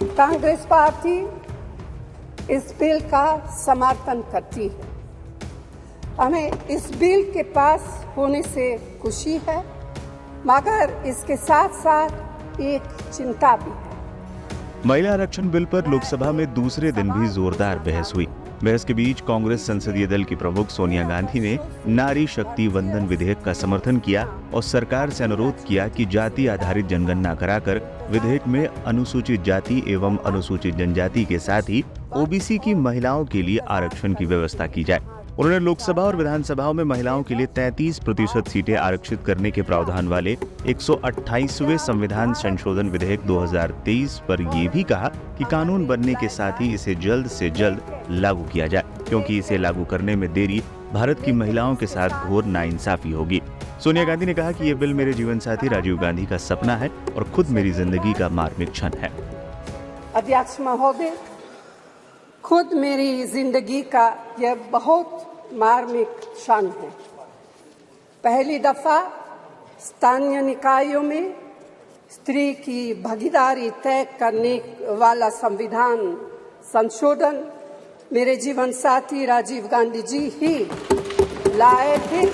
Congress party इस bill का समर्थन करती है। हमें इस बिल के पास होने से खुशी है, मगर इसके साथ साथ एक चिंता भी है। महिला आरक्षण बिल पर लोकसभा में दूसरे दिन भी जोरदार बहस हुई। बहस के बीच कांग्रेस संसदीय दल की प्रमुख सोनिया गांधी ने नारी शक्ति वंदन विधेयक का समर्थन किया और सरकार से अनुरोध किया कि जाति आधारित जनगणना कराकर विधेयक में अनुसूचित जाति एवं अनुसूचित जनजाति के साथ ही ओबीसी की महिलाओं के लिए आरक्षण की व्यवस्था की जाए। उन्होंने लोकसभा और विधानसभाओं में महिलाओं के लिए 33% सीटें आरक्षित करने के प्रावधान वाले 128वें संविधान संशोधन विधेयक 2023 पर यह भी कहा कि कानून बनने के साथ ही इसे जल्द से जल्द लागू किया जाए, क्योंकि इसे लागू करने में देरी भारत की महिलाओं के साथ घोर नाइंसाफी होगी। सोनिया गांधी ने कहा कि यह बिल मेरे जीवन साथी राजीव गांधी का सपना है और खुद मेरी जिंदगी का मार्मिक क्षण है। अध्यक्ष महोदय, खुद मेरी जिंदगी का यह बहुत मार्मिक क्षण है। पहली दफा स्थानीय निकायों में स्त्री की भागीदारी तय करने वाला संविधान संशोधन मेरे जीवन साथी राजीव गांधी जी ही लाए थे।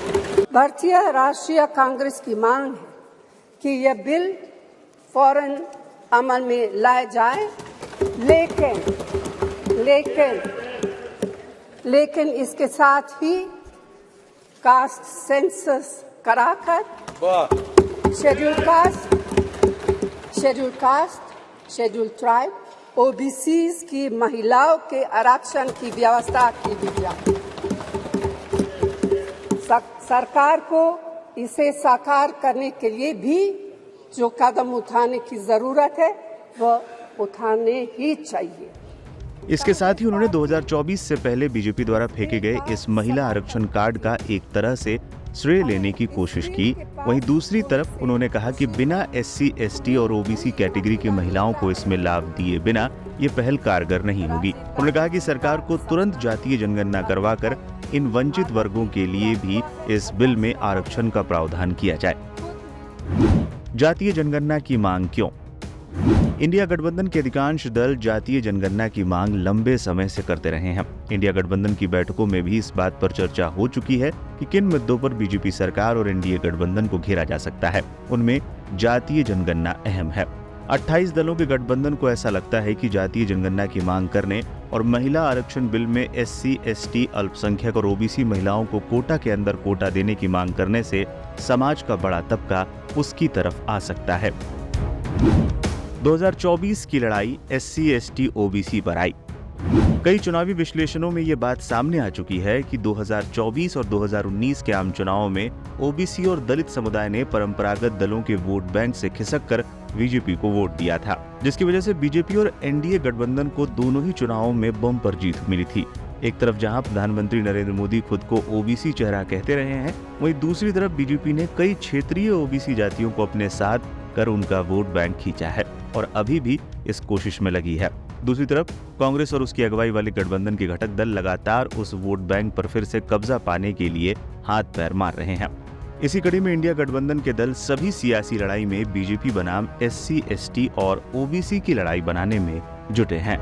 भारतीय राष्ट्रीय कांग्रेस की मांग है कि यह बिल फौरन अमल में लाया जाए, लेकिन इसके साथ ही कास्ट सेंसस कराकर schedule caste, schedule tribe, OBCs की महिलाओं के आरक्षण की व्यवस्था की जाए। सरकार को इसे साकार करने के लिए भी जो कदम उठाने की जरूरत है वह उठाने ही चाहिए। इसके साथ ही उन्होंने 2024 से पहले बीजेपी द्वारा फेंके गए इस महिला आरक्षण कार्ड का एक तरह से श्रेय लेने की कोशिश की। वहीं दूसरी तरफ उन्होंने कहा कि बिना एससी, एसटी और ओबीसी कैटेगरी की महिलाओं को इसमें लाभ दिए बिना ये पहल कारगर नहीं होगी। उन्होंने कहा कि सरकार को तुरंत जातीय जनगणना करवाकर इन वंचित वर्गों के लिए भी इस बिल में आरक्षण का प्रावधान किया जाए। जातीय जनगणना की मांग क्यों? इंडिया गठबंधन के अधिकांश दल जातीय जनगणना की मांग लंबे समय से करते रहे हैं। इंडिया गठबंधन की बैठकों में भी इस बात पर चर्चा हो चुकी है कि किन मुद्दों पर बीजेपी सरकार और एनडीए गठबंधन को घेरा जा सकता है। उनमें जातीय जनगणना अहम है। 28 दलों के गठबंधन को ऐसा लगता है कि जातीय जनगणना की मांग करने और महिला आरक्षण बिल में एससी, एसटी, अल्पसंख्यक और ओबीसी महिलाओं को कोटा के अंदर कोटा देने की मांग करने से समाज का बड़ा तबका उसकी तरफ आ सकता है। 2024 की लड़ाई एससी, एसटी, ओबीसी पर आई। कई चुनावी विश्लेषणों में ये बात सामने आ चुकी है कि 2024 और 2019 के आम चुनावों में ओबीसी और दलित समुदाय ने परंपरागत दलों के वोट बैंक से खिसककर बीजेपी को वोट दिया था, जिसकी वजह से बीजेपी और एनडीए गठबंधन को दोनों ही चुनावों में बम्पर जीत मिली थी। एक तरफ जहां प्रधानमंत्री नरेंद्र मोदी खुद को ओबीसी चेहरा कहते रहे हैं, वहीं दूसरी तरफ बीजेपी ने कई क्षेत्रीय ओबीसी जातियों को अपने साथ कर उनका वोट बैंक खींचा है और अभी भी इस कोशिश में लगी है। दूसरी तरफ कांग्रेस और उसकी अगुवाई वाले गठबंधन के घटक दल लगातार उस वोट बैंक पर फिर से कब्जा पाने के लिए हाथ पैर मार रहे हैं। इसी कड़ी में इंडिया गठबंधन के दल सभी सियासी लड़ाई में बीजेपी बनाम एससी, एसटी और ओबीसी की लड़ाई बनाने में जुटे हैं।